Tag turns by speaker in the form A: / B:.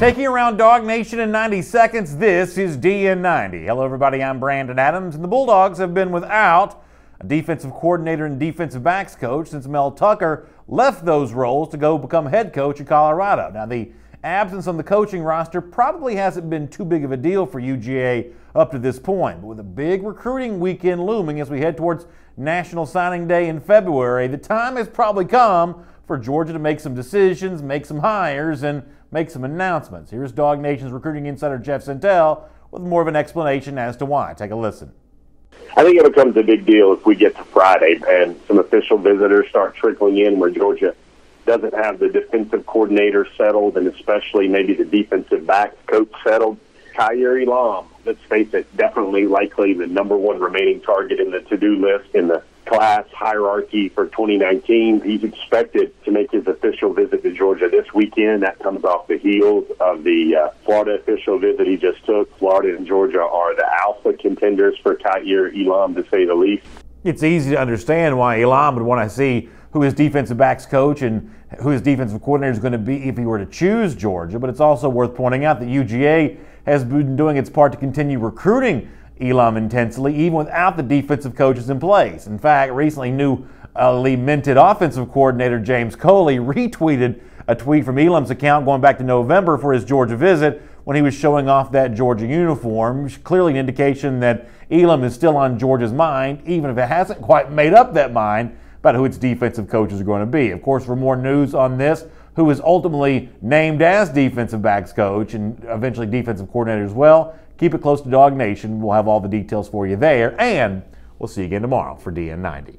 A: Taking around Dog Nation in 90 seconds, this is DN90. Hello everybody, I'm Brandon Adams, and the Bulldogs have been without a defensive coordinator and defensive backs coach since Mel Tucker left those roles to go become head coach in Colorado. Now, the absence on the coaching roster probably hasn't been too big of a deal for UGA up to this point, but with a big recruiting weekend looming as we head towards National Signing Day in February, the time has probably come for Georgia to make some decisions, make some hires, and make some announcements. Here's Dog Nation's recruiting insider Jeff Santel with more of an explanation as to why. Take a listen.
B: I think it becomes a big deal if we get to Friday and some official visitors start trickling in where Georgia doesn't have the defensive coordinator settled and especially maybe the defensive backs coach settled. Kaiir Elam, let's face it, definitely likely the number one remaining target in the to-do list in the class hierarchy for 2019. He's expected to make his official visit to Georgia this weekend. That comes off the heels of the Florida official visit he just took. Florida and Georgia are the alpha contenders for Kaiir Elam, to say the least.
A: It's easy to understand why Elam would want to see who his defensive backs coach and who his defensive coordinator is going to be if he were to choose Georgia, but it's also worth pointing out that UGA has been doing its part to continue recruiting Elam intensely, even without the defensive coaches in place. In fact, recently, newly minted offensive coordinator James Coley retweeted a tweet from Elam's account going back to November for his Georgia visit when he was showing off that Georgia uniform, clearly an indication that Elam is still on Georgia's mind, even if it hasn't quite made up that mind about who its defensive coaches are going to be. Of course, for more news on this, who is ultimately named as defensive backs coach and eventually defensive coordinator as well, keep it close to Dog Nation. We'll have all the details for you there, and we'll see you again tomorrow for DN90.